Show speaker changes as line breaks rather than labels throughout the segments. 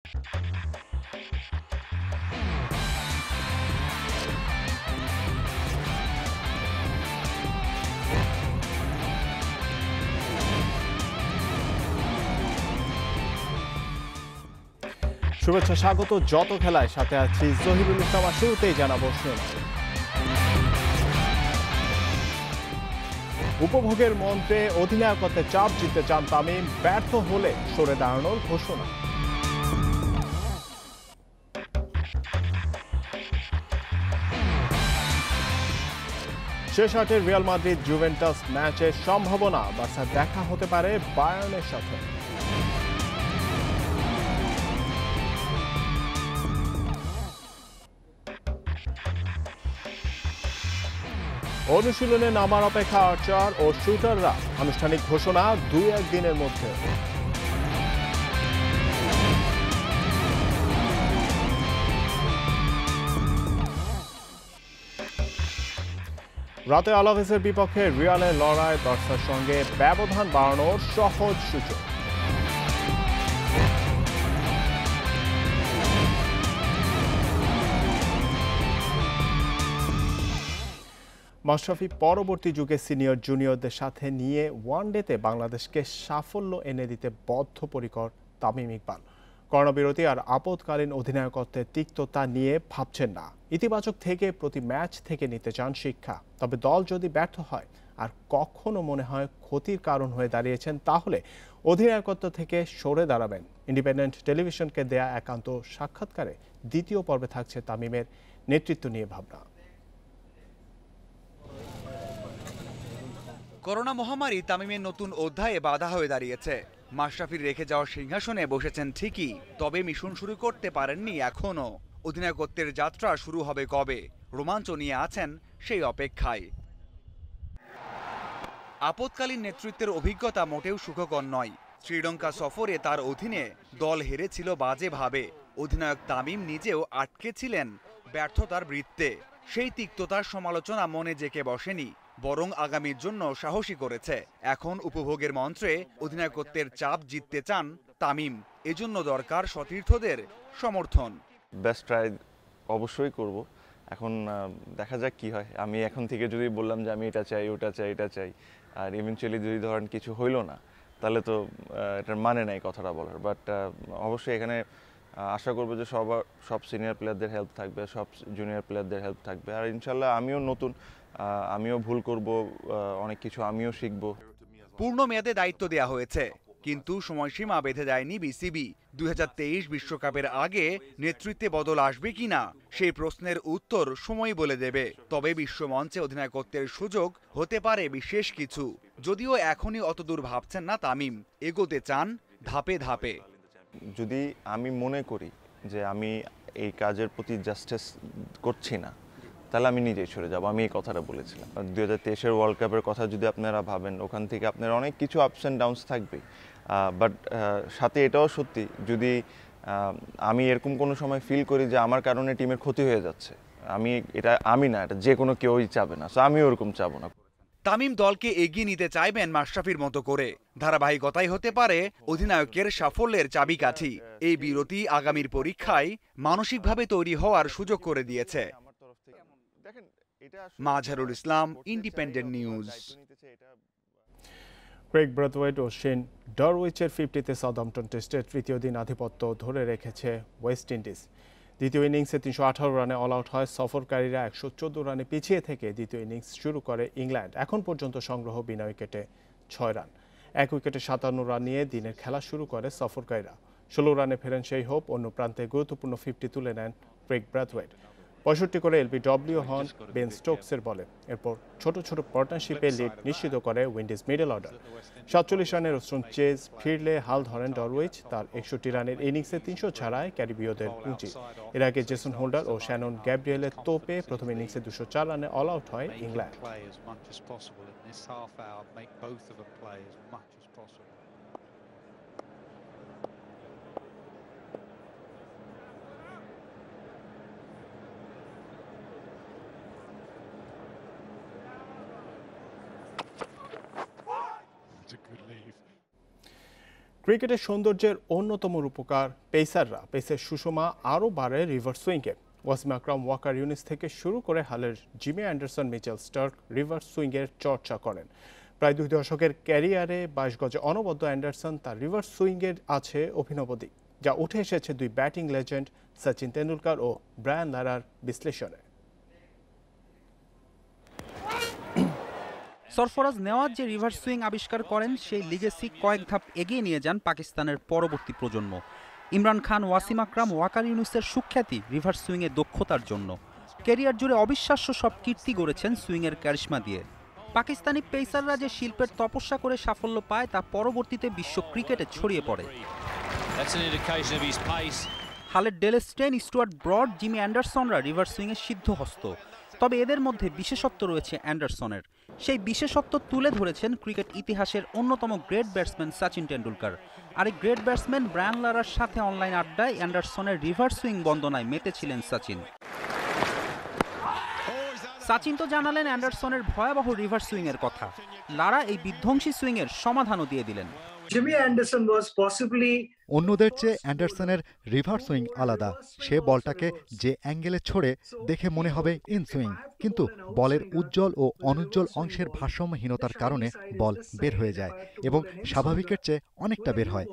শুভেচ্ছা, স্বাগত যত খেলায়, সাথে আছি জহিরুল ইসলাম। শুরুতেই জানাবো উপভোগের মন্ত্রে অধিনায়কত্বের চাপ জিততে চান তামিম, ব্যর্থ হলে সরে দাঁড়ানোর ঘোষণা। শেষ আটের রিয়াল মাদ্রিদ জুভেন্টাস ম্যাচের সম্ভাবনা, বার্সার দেখা হতে পারে বায়ার্নের সাথে। অনুশীলনে নামার অপেক্ষা আর্চার ও শুটাররা, আনুষ্ঠানিক ঘোষণা 2-1 দিনের মধ্যে। রাতে আলাভেসের বিপক্ষে রিয়ালের লড়াই, বার্সার সঙ্গে ব্যবধান বাড়ানোর সহজ সুযোগ। মাশরাফি পরবর্তী যুগে সিনিয়র জুনিয়রদের সাথে নিয়ে ওয়ানডেতে বাংলাদেশকে সাফল্য এনে দিতে বদ্ধপরিকর তামিম ইকবাল। করোনাবিরতি আর আপদকালীন অধিনায়কত্বের তিক্ততা নিয়ে ভাবছেন না, ইতিবাচক থেকে প্রতি ম্যাচ থেকে নিতে চান শিক্ষা। তবে দল যদি ব্যর্থ হয় আর কখনো মনে হয় ক্ষতির কারণ হয়ে দাঁড়িয়েছেন, তাহলে অধিনায়কত্ব থেকে সরে দাঁড়াবেন। ইন্ডিপেন্ডেন্ট টেলিভিশনকে দেয়া একান্ত সাক্ষাৎকারে দ্বিতীয় পর্বে থাকছে তামিমের নেতৃত্ব নিয়ে ভাবনা।
করোনা মহামারী তামিমের নতুন অধ্যায়ে বাধা হয়ে দাঁড়িয়েছে। মাশরাফির রেখে যাওয়া সিংহাসনে বসেছেন ঠিকই, তবে মিশন শুরু করতে পারেননি এখনো। অধিনায়কত্বের যাত্রা শুরু হবে কবে, রোমাঞ্চ নিয়ে আছেন সেই অপেক্ষায়। আপদকালীন নেতৃত্বের অভিজ্ঞতা মোটেও সুখকর নয়। শ্রীলঙ্কা সফরে তার অধীনে দল হেরেছিল বাজেভাবে। অধিনায়ক তামিম নিজেও আটকে ছিলেন ব্যর্থতার বৃত্তে। সেই তিক্ততার সমালোচনা মনে জেঁকে বসেনি, বরং আগামীর জন্য সাহসী করেছে। এখন উপভোগের মন্ত্রে অধিনায়কত্বের চাপ জিততে চান তামিম, এজন্য দরকার সতীর্থদের সমর্থন।
বেস্ট ট্রাই অবশ্যই করব, এখন দেখা যাক কি হয়। আমি এখন থেকে যদি বললাম যে আমি এটা চাই, ওটা চাই, এটা চাই, আর ইভেনচুয়ালি যদি ধরেন কিছু হইলো না, তাহলে তো এটার মানে নাই কথাটা বলার। বাট অবশ্যই এখানে আশা করবো যে সব সিনিয়র প্লেয়ারদের হেল্প থাকবে, সব জুনিয়র প্লেয়ারদের হেল্প থাকবে। আর ইনশাল্লাহ আমিও নতুন, আমিও ভুল করব, অনেক কিছু আমিও শিখব।
পূর্ণ মেয়াদে দায়িত্ব দেয়া হয়েছে, কিন্তু সময়সীমা বেঁধে দেয়নি বিসিবি। 2023 বিশ্বকাপের আগে নেতৃত্বে বদল আসবে কিনা সেই প্রশ্নের উত্তর সময় বলে দেবে। তবে বিশ্বমঞ্চে অধিনায়কত্বের সুযোগ হতে পারে বিশেষ কিছু। যদিও এখনই অতদূর ভাবছেন না তামিম, এগোতে চান ধাপে ধাপে।
যদি আমি মনে করি যে আমি এই কাজের প্রতি জাস্টিস করছি না, তাহলে আমি নিজেই সরে যাব। আমি এই কথাটা বলেছিলাম। 2023 ওয়ার্ল্ড কাপের কথা যদি আপনারা ভাবেন, ওখান থেকে আপনার অনেক কিছু আপস অ্যান্ড ডাউনস থাকবে। বাট সাথে এটাও সত্যি, যদি আমি এরকম কোনো সময় ফিল করি যে আমার কারণে টিমের ক্ষতি হয়ে যাচ্ছে, আমি না, এটা যে কোনো কেউই চাবে না, সো আমি ওরকম চাবো না।
তামিম দলকে এগিয়ে নিতে চাইবেন মাশরাফির মতো করে। ধারাবাহিকতাই হতে পারে অধিনায়কের সাফল্যের চাবিকাঠি। এই বিরতি আগামীর পরীক্ষায় মানসিকভাবে তৈরি হওয়ার সুযোগ করে দিয়েছে। মাঝহারুল ইসলাম, ইন্ডিপেন্ডেন্ট নিউজ।
ক্রেগ ব্রাথওয়েট ও শেন ডরউইচের 50তে সাউদাম্পটন টেস্টের তৃতীয় দিন আধিপত্য ধরে রেখেছে ওয়েস্ট ইন্ডিজ। দ্বিতীয় ইনিংসে 318 রানে অল আউট হয় সফরকারীরা। 114 রানে পিছিয়ে থেকে দ্বিতীয় ইনিংস শুরু করে ইংল্যান্ড। এখন পর্যন্ত সংগ্রহ বিনা উইকেটে 6 রান। 1 উইকেটে 57 রান নিয়ে দিনের খেলা শুরু করে সফরকারীরা। 16 রানে ফেরেন সেই হোপ। অন্য প্রান্তে গুরুত্বপূর্ণ 50 তুলে নেন ক্রেগ ব্রাথওয়েট। 65 করে এলবিডব্লিউ হন বেন স্টোকসের বলে। এরপর ছোট ছোট পার্টনারশিপে লিড নিশ্চিত করে উইন্ডিজ মিডল অর্ডার। 47 রানের অস্ট্রন চেজ ফিরলে হাল ধরেন ডরউইচ। তার 61 রানের ইনিংসে 300 ছাড়ায় ক্যারিবীয়দের পুঁজি। এর আগে জেসন হোল্ডার ও শ্যানন গ্যাব্রিয়েলের তোপে প্রথম ইনিংসে 204 রানে অল আউট হয় ইংল্যান্ড। ক্রিকেটের সৌন্দর্যের অন্যতম রূপকার পেসাররা পেসের সুষমা আরও বাড়ে রিভার্স সুইংয়ে। ওয়াসিম আকরাম, ওয়াকার ইউনিস থেকে শুরু করে হালের Jimmy Anderson, Mitchell Starc reverse সুইংয়ের চর্চা করেন। প্রায় 2 দশকের ক্যারিয়ারে 22 গজে অনবদ্য অ্যান্ডারসন তার রিভার্স সুইংয়ের আছে অভিনব দিক, যা উঠে এসেছে 2 ব্যাটিং লেজেন্ড সচিন তেন্ডুলকর ও ব্রায়ান লারার বিশ্লেষণে।
সরফরাজ নেওয়াজ যে রিভার্স সুইং আবিষ্কার করেন সেই লিগেসি কয়েক ধাপ এগিয়ে নিয়ে যান পাকিস্তানের পরবর্তী প্রজন্ম। ইমরান খান, ওয়াসিম আকরাম, ওয়াকার ইউনুসের সুখ্যাতি রিভার্স সুইংয়ে দক্ষতার জন্য। ক্যারিয়ার জুড়ে অবিশ্বাস্য সব কীর্তি গড়েছেন সুইংয়ের ক্যারিশমা দিয়ে। পাকিস্তানি পেসাররা যে শিল্পের তপস্যা করে সাফল্য পায় তা পরবর্তীতে বিশ্ব ক্রিকেটে ছড়িয়ে পড়ে। হালের Dale Steyn, Stuart Broad, Jimmy অ্যান্ডারসনরা রিভার্স সুইংয়ের সিদ্ধহস্ত। তবে এদের মধ্যে বিশেষত্ব রয়েছে অ্যান্ডারসনের। সেই বিশেষত্ব তুলে ধরেছেন ক্রিকেট ইতিহাসের অন্যতম গ্রেট ব্যাটসম্যান সচিন তেন্ডুলকর। আর এই গ্রেট ব্যাটসম্যান ব্রায়ান লারার সাথে অনলাইন আড্ডায় অ্যান্ডারসনের রিভার্স সুইং বন্দনায় মেতেছিলেন সচিন। সচিন তো জানালেন অ্যান্ডারসনের ভয়াবহ রিভার্স সুইংয়ের কথা। লারা এই বিধ্বংসী সুইংয়ের সমাধানও দিয়ে দিলেন।
অন্যদের চেয়ে অ্যান্ডারসনের রিভার্স সুইং আলাদা। সে বলটাকে যে অ্যাঙ্গেলে ছোড়ে দেখে মনে হবে ইন সুইং, কিন্তু বলের উজ্জ্বল ও অনুজ্জ্বল অংশের ভারসাম্যহীনতার কারণে বল বের হয়ে যায় এবং স্বাভাবিকের চেয়ে অনেকটা বের হয়।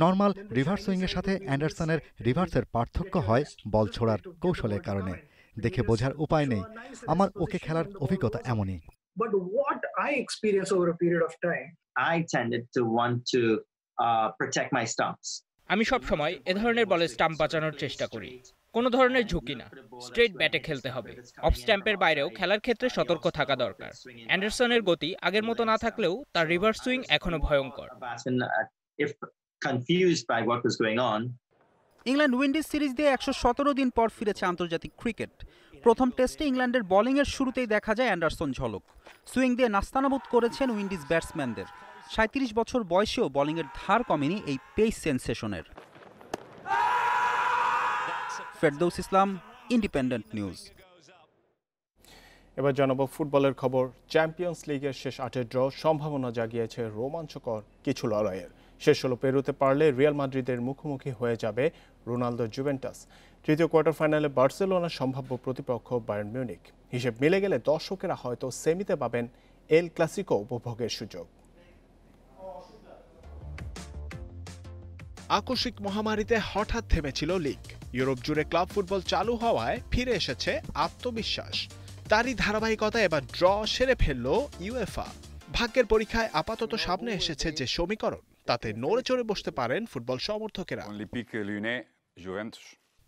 নর্মাল রিভার্স সুইংয়ের সাথে অ্যান্ডারসনের রিভার্সের পার্থক্য হয় বল ছোড়ার কৌশলের কারণে। দেখে বোঝার উপায় নেই, আমার ওকে খেলার অভিজ্ঞতা এমনই।
But what I experienced over a period of time, I tended to want to protect my stumps.
আমি সব সময় এ ধরনের বলে স্টাম্প বাঁচানোর চেষ্টা করি। কোনো ধরনের ঝুঁকি না, স্ট্রেট ব্যাটে খেলতে হবে। অফ স্ট্যাম্পের বাইরেও খেলার ক্ষেত্রে সতর্ক থাকা দরকার। অ্যান্ডারসনের গতি আগের মতো না থাকলেও তার রিভার্স সুইং এখনো ভয়ঙ্কর।
ইংল্যান্ড উইন্ডিজ সিরিজ দিয়ে 117 দিন পর ফিরেছে আন্তর্জাতিক ক্রিকেট। প্রথম টেস্টে ইংল্যান্ডের বোলিংয়ের শুরুতেই দেখা যায় অ্যান্ডারসন ঝলক। সুইং দিয়ে নাস্তানাবুদ করেছেন উইন্ডিজ ব্যাটসম্যানদের। 37 বছর বয়সেও বোলিংয়ের ধার কমেনি এই পেস সেন্সেশনের। ফেরদৌস ইসলাম, ইন্ডিপেন্ডেন্ট নিউজ।
এবার জানাবো ফুটবলের খবর। চ্যাম্পিয়ন্স লিগের শেষ 8-এর ড্র সম্ভাবনা জাগিয়েছে রোমাঞ্চকর কিছু লড়াইয়ের। শেষ 16 পেরোতে পারলে রিয়াল মাদ্রিদের মুখোমুখি হয়ে যাবে রোনালদো জুভেন্টাস। তৃতীয় কোয়ার্টার ফাইনালে বার্সেলোনার সম্ভাব্য প্রতিপক্ষ বায়ার্ন মিউনিখ। হিসেব মিলে গেলে দর্শকেরা হয়তো সেমিতে পাবেন এল ক্লাসিকো উপভোগের সুযোগ। আকস্মিক মহামারীতে হঠাৎ থেমেছিল লিগ। ইউরোপ জুড়ে ক্লাব ফুটবল চালু হওয়ায় ফিরে এসেছে আত্মবিশ্বাস। তারই ধারাবাহিকতা এবার ড্র সেরে ফেলল ইউএফা। ভাগ্যের পরীক্ষায় আপাতত সামনে এসেছে যে সমীকরণ, তাতে নড়ে চড়ে বসতে পারেন ফুটবল সমর্থকেরা।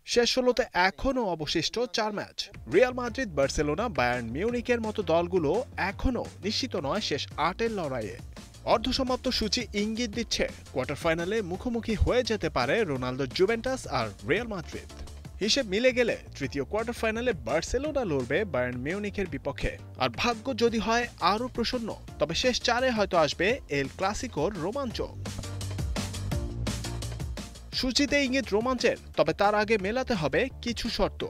শেষ 16তে এখনও অবশিষ্ট 4 match. Real Madrid, Barcelona, Bayern মিউনিখের মতো দলগুলো এখনও নিশ্চিত নয় শেষ 8-এর লড়াইয়ে। অর্ধসমাপ্ত সূচি ইঙ্গিত দিচ্ছে কোয়ার্টার ফাইনালে মুখোমুখি হয়ে যেতে পারে রোনালদো জুভেন্টাস আর রিয়াল মাদ্রিদ। হিসেব মিলে গেলে তৃতীয় কোয়ার্টার ফাইনালে বার্সেলোনা লড়বে বায়ার্ন মিউনিখের বিপক্ষে। আর ভাগ্য যদি হয় আরও প্রসন্ন, তবে শেষ 4-এ হয়তো আসবে এল ক্লাসিকোর রোমাঞ্চ। সূচিতে ইঙ্গিত রোমাঞ্চের, তবে তার আগে মেলাতে হবে কিছু শর্ত।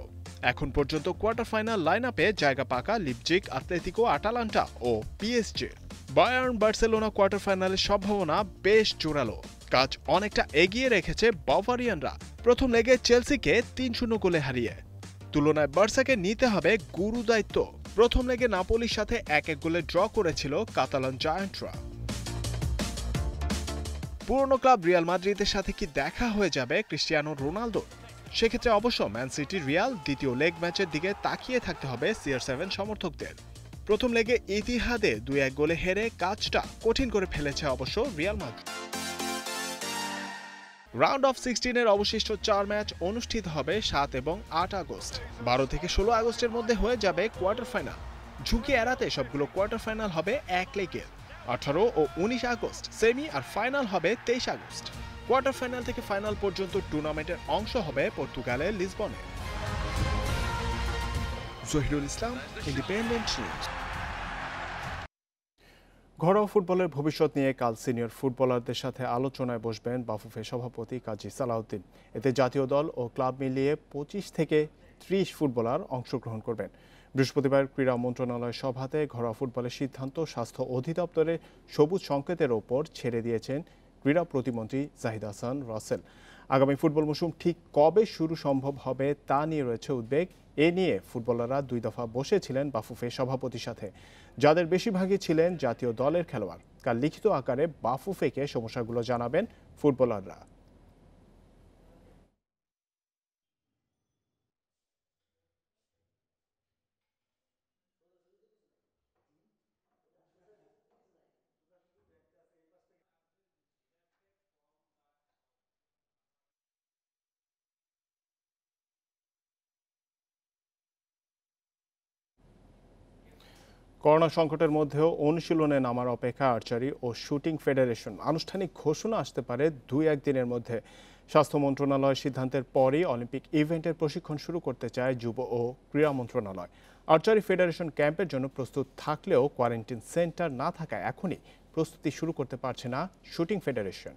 এখন পর্যন্ত কোয়ার্টার ফাইনাল লাইন আপে জায়গা পাকা লিপজিগ, আতলেতিকো, আটালান্টা ও পিএসজি। বায়ার্ন বার্সেলোনা কোয়ার্টার ফাইনালের সম্ভাবনা বেশ জোরালো। কাজ অনেকটা এগিয়ে রেখেছে বাভারিয়ানরা প্রথম লেগে চেলসিকে 3-0 গোলে হারিয়ে। তুলনায় বার্সাকে নিতে হবে গুরু দায়িত্ব। প্রথম লেগে নাপোলির সাথে 1-1 গোলে ড্র করেছিল কাতালান জায়ান্টরা। পুরনো ক্লাব রিয়াল মাদ্রিদের সাথে কি দেখা হয়ে যাবে ক্রিস্টিয়ানো রোনালদো? সেক্ষেত্রে অবশ্য ম্যান সিটি রিয়াল দ্বিতীয় লেগ ম্যাচের দিকে তাকিয়ে থাকতে হবে CR7 সমর্থকদের। প্রথম লেগে ইতিহাদে 2-1 গোলে হেরে কাজটা কঠিন করে ফেলেছে অবশ্য রিয়াল মাদ্রিদ। রাউন্ড অফ 16-এর অবশিষ্ট 4 ম্যাচ অনুষ্ঠিত হবে 7 এবং 8 আগস্ট। 12 থেকে 16 আগস্টের মধ্যে হয়ে যাবে কোয়ার্টার ফাইনাল। ঝুঁকি এড়াতে সবগুলো কোয়ার্টার ফাইনাল হবে এক লেগের। 18 ও 19 আগস্ট সেমি, আর ফাইনাল হবে 23 আগস্ট। কোয়ার্টার ফাইনাল থেকে ফাইনাল পর্যন্ত টুর্নামেন্টের অংশ হবে পর্তুগালের লিসবনে। জহিরুল ইসলাম, ইন্ডিপেন্ডেন্ট নিউজ। ঘরোয়া ফুটবলের ভবিষ্যৎ নিয়ে কাল সিনিয়র ফুটবলারদের সাথে আলোচনায় বসবেন বাফুফে সভাপতি কাজী সালাউদ্দিন। এতে জাতীয় দল ও ক্লাব মিলিয়ে 25 থেকে 30 ফুটবলার অংশগ্রহণ করবেন। বৃহস্পতিবার ক্রীড়া মন্ত্রণালয় সভাতে ঘরোয়া ফুটবলের সিদ্ধান্ত স্বাস্থ্য অধিদপ্তরের সবুজ সংকেতের ওপর ছেড়ে দিয়েছেন ক্রীড়া প্রতিমন্ত্রী জাহিদ হাসান রাসেল। আগামী ফুটবল মৌসুম ঠিক কবে শুরু সম্ভব হবে তা নিয়ে রয়েছে উদ্বেগ। এ নিয়ে ফুটবলাররা 2 দফা বসেছিলেন বাফুফে সভাপতির সাথে, যাদের বেশিরভাগই ছিলেন জাতীয় দলের খেলোয়াড়। কাল লিখিত আকারে বাফুফেকে সমস্যাগুলো জানাবেন ফুটবলাররা। করোনা সংকটের মধ্যেও অনুশীলনে নামার অপেক্ষা আর্চারি ও শুটিং ফেডারেশন। আনুষ্ঠানিক ঘোষণা আসতে পারে 2-1 দিনের মধ্যে। স্বাস্থ্য মন্ত্রণালয়ের সিদ্ধান্তের পরই অলিম্পিক ইভেন্টের প্রশিক্ষণ শুরু করতে চায় যুব ও ক্রীড়া মন্ত্রণালয়। আর্চারি ফেডারেশন ক্যাম্পের জন্য প্রস্তুত থাকলেও কোয়ারেন্টাইন সেন্টার না থাকায় এখনই প্রস্তুতি শুরু করতে পারছে না শুটিং ফেডারেশন।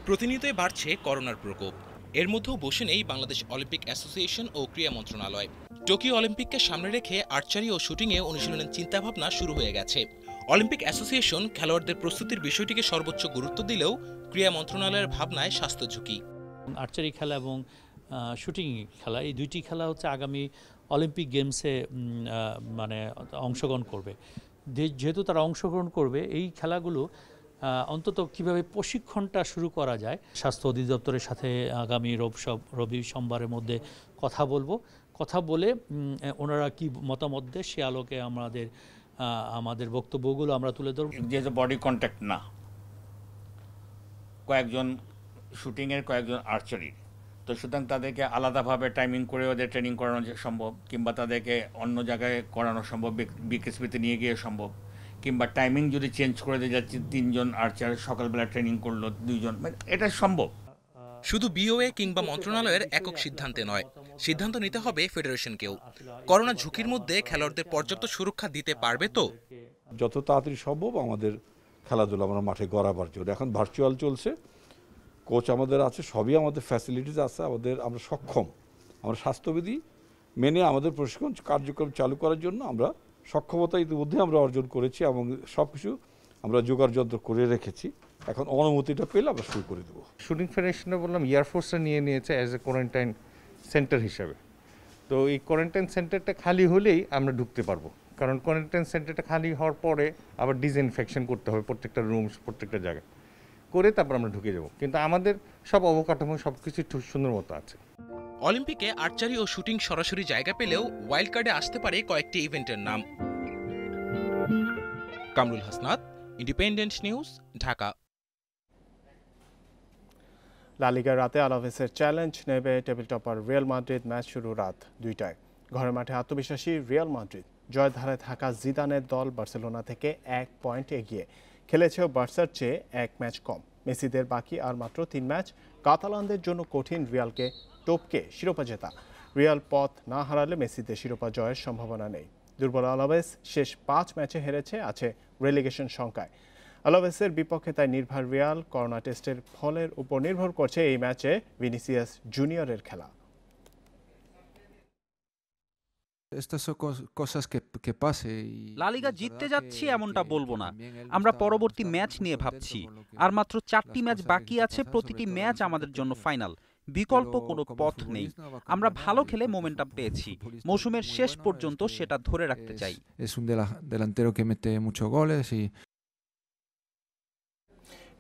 প্রতিনিয়তই বাড়ছে করোনার প্রকোপ। এর মধ্যেও বসে নেই বাংলাদেশ অলিম্পিক অ্যাসোসিয়েশন ও ক্রীড়া মন্ত্রণালয়। টোকিও অলিম্পিককে সামনে রেখে আর্চারি ও শুটিংয়ে অনুশীলনের চিন্তাভাবনা শুরু হয়ে গেছে। অলিম্পিক অ্যাসোসিয়েশন খেলোয়াড়দের প্রস্তুতির বিষয়টিকে সর্বোচ্চ গুরুত্ব দিলেও ক্রীড়া মন্ত্রণালয়ের ভাবনায় স্বাস্থ্য ঝুঁকি।
আর্চারি খেলা এবং শুটিং খেলা, এই দুইটি খেলা হচ্ছে আগামী অলিম্পিক গেমসে মানে অংশগ্রহণ করবে। যেহেতু তারা অংশগ্রহণ করবে, এই খেলাগুলো অন্তত কিভাবে প্রশিক্ষণটা শুরু করা যায়, স্বাস্থ্য অধিদপ্তরের সাথে আগামী রবি সোমবারের মধ্যে কথা বলে ওনারা কি মতামত দেয় সে আলোকে আমাদের বক্তব্যগুলো আমরা তুলে ধরব।
যেহেতু বডি কন্ট্যাক্ট না, কয়েকজন শুটিংয়ের কয়েকজন আর্চারির, তো সুতরাং তাদেরকে আলাদাভাবে টাইমিং করে ওদের ট্রেনিং করানো সম্ভব, কিংবা তাদেরকে অন্য জায়গায় করানো সম্ভব, বিকেএসপিতে নিয়ে গিয়ে সম্ভব, কিংবা টাইমিং যদি চেঞ্জ করে দিয়ে যাচ্ছে 3 জন আর্চার সকালবেলা ট্রেনিং করলো 2 জন, এটা সম্ভব।
শুধু বিওএ কিংবা মন্ত্রণালয়ের একক সিদ্ধান্তে নয়, সিদ্ধান্ত নিতে হবে ফেডারেশনকেও। করোনা ঝুঁকির মধ্যে খেলোয়াড়দের পর্যাপ্ত সুরক্ষা দিতে পারবে তো?
যত তাড়াতাড়ি সম্ভব আমাদের খেলাধুলা আমরা মাঠে গড়াবার জন্য, এখন ভার্চুয়াল চলছে, কোচ আমাদের আছে, সবই আমাদের ফ্যাসিলিটিস আছে, আমরা সক্ষম, আমরা স্বাস্থ্যবিধি মেনে আমাদের প্রশিক্ষণ কার্যক্রম চালু করার জন্য আমরা সক্ষমতা ইতিমধ্যে আমরা অর্জন করেছি এবং সব কিছু আমরা জোগাড় যন্ত্র করে রেখেছি। এখন অনুমতিটা পেলে আমরা শুরু করে দেবো।
শুটিং ফেডারেশনে বললাম এয়ারফোর্সটা নিয়েছে অ্যাজ এ কোয়ারেন্টাইন সেন্টার হিসাবে। তো এই কোয়ারেন্টাইন সেন্টারটা খালি হলেই আমরা ঢুকতে পারবো, কারণ কোয়ারেন্টাইন সেন্টারটা খালি হওয়ার পরে আবার ডিসইনফেকশন করতে হবে প্রত্যেকটা রুমস, প্রত্যেকটা জায়গায় করে তারপর আমরা ঢুকে যাব। কিন্তু আমাদের সব অবকাঠামো সব কিছু সুন্দর মতো আছে।
অলিম্পিকে আর্চারি ও শুটিং সরাসরি জায়গা পেলেও ওয়াইল্ড কার্ডে আসতে পারে কয়েকটি ইভেন্টের নাম। Kamrul Hasnat, independent news, Dhaka.
লা লিগার রাতে আলাভেসের চ্যালেঞ্জ নেবে table topper Real Madrid. Match শুরু রাত 2টায়। ঘরের মাঠে আত্মবিশ্বাসী রিয়াল মাদ্রিদ। জয়ের ধারায় থাকা জিদানের দল বার্সেলোনা থেকে 1 পয়েন্ট এগিয়ে। খেলেছেও বার্সার চেয়ে 1 ম্যাচ কম। মেসিদের বাকি আর মাত্র 3 ম্যাচ। কাতালানদের জন্য কঠিন রিয়ালকে টপকে শিরোপা জেতা। রিয়াল পথ না হারালে মেসিদের শিরোপা জয়ের সম্ভাবনা নেই। দুর্বল আলাভেস শেষ 5 ম্যাচে হেরেছে, আছে রেলিগেশন শঙ্কায়। আলাভেসের বিপক্ষে তাই নির্ভর রিয়াল। করোনা টেস্টের ফলের উপর নির্ভর করছে এই ম্যাচে ভিনিসিয়াস জুনিয়রের খেলা।
লা লিগা জিততে যাচ্ছি এমনটা বলবো না, আমরা পরবর্তী ম্যাচ নিয়ে ভাবছি। আর মাত্র 4টি ম্যাচ বাকি আছে, প্রতিটি ম্যাচ আমাদের জন্য ফাইনাল, বিকল্প কোনো পথ নেই। আমরা ভালো খেলে মোমেন্টাম পেয়েছি, মৌসুমের শেষ পর্যন্ত সেটা ধরে রাখতে চাই।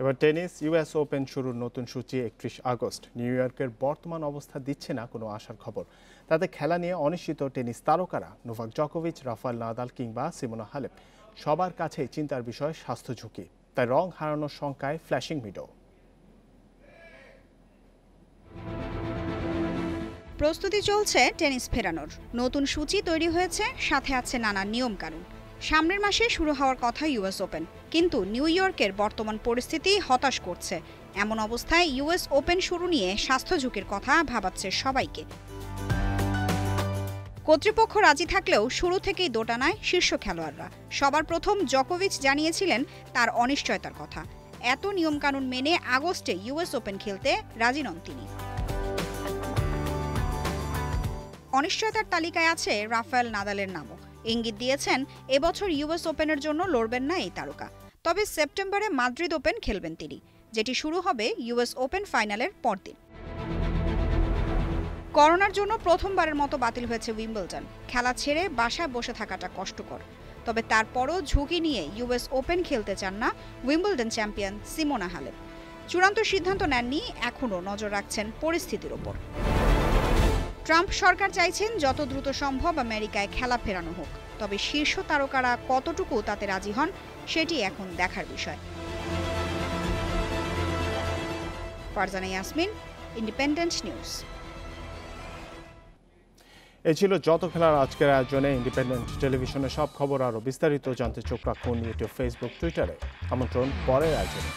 এবার টেনিস। ইউএস ওপেন শুরুর নতুন সূচি 31 আগস্ট। নিউ ইয়র্কের বর্তমান অবস্থা দিচ্ছে না কোনো আশার খবর। তাতে খেলা নিয়ে অনিশ্চিত টেনিস তারকারা নোভাক জকোভিচ, রাফায়েল নাদাল কিংবা সিমোনা হালেপ। সবার কাছেই চিন্তার বিষয় স্বাস্থ্য ঝুঁকি। তাই রং হারানোর শঙ্কায় ফ্ল্যাশিং মিডো।
প্রস্তুতি চলছে টেনিস ফেরানোর। নতুন সূচি তৈরি হয়েছে, সাথে আছে নানা নিয়ম কানুন। সামনের মাসে শুরু হওয়ার কথা ইউএস ওপেন, কিন্তু নিউ ইয়র্কের বর্তমান পরিস্থিতি হতাশ করছে। এমন অবস্থায় ইউএস ওপেন শুরু নিয়ে স্বাস্থ্য ঝুঁকির কথা ভাবাচ্ছে সবাইকে। কর্তৃপক্ষ রাজি থাকলেও শুরু থেকেই দোটানায় শীর্ষ খেলোয়াড়রা। সবার প্রথম জকোভিচ জানিয়েছিলেন তার অনিশ্চয়তার কথা। এত নিয়মকানুন মেনে আগস্টে ইউএস ওপেন খেলতে রাজি নন তিনি। অনিশ্চয়তার তালিকায় আছে রাফায়েল নাদালের নামও। ইঙ্গিত দিয়েছেন এবছর ইউএস ওপেনের জন্য লড়বেন না এই তারকা। তবে সেপ্টেম্বরে মাদ্রিদ ওপেন খেলবেন তিনি, যেটি শুরু হবে ইউএস ওপেন ফাইনালের পরদিন। করোনার জন্য প্রথমবারের মতো বাতিল হয়েছে উইম্বলডন। খেলা ছেড়ে বাসায় বসে থাকাটা কষ্টকর, তবে তারপরও ঝুঁকি নিয়ে ইউএস ওপেন খেলতে চান না উইম্বলডন চ্যাম্পিয়ন সিমোনা হালেপ। চূড়ান্ত সিদ্ধান্ত নেননি, এখনও নজর রাখছেন পরিস্থিতির ওপর। ট্রাম্প সরকার চাইছেন যত দ্রুত সম্ভব আমেরিকায় খেলা ফেরানো হোক, তবে শীর্ষ তারকারা কতটুকু তাতে রাজি হন সেটি এখন দেখার বিষয়। Farzana Yasmin, independent news.
এই ছিল যত খেলার আজকের আয়োজনে। ইন্ডিপেন্ডেন্ট টেলিভিশনের সব খবর আরও বিস্তারিত জানতে চোখ রাখুন ইউটিউব, ফেসবুক, টুইটারে। আমন্ত্রণ পরের আয়োজনে।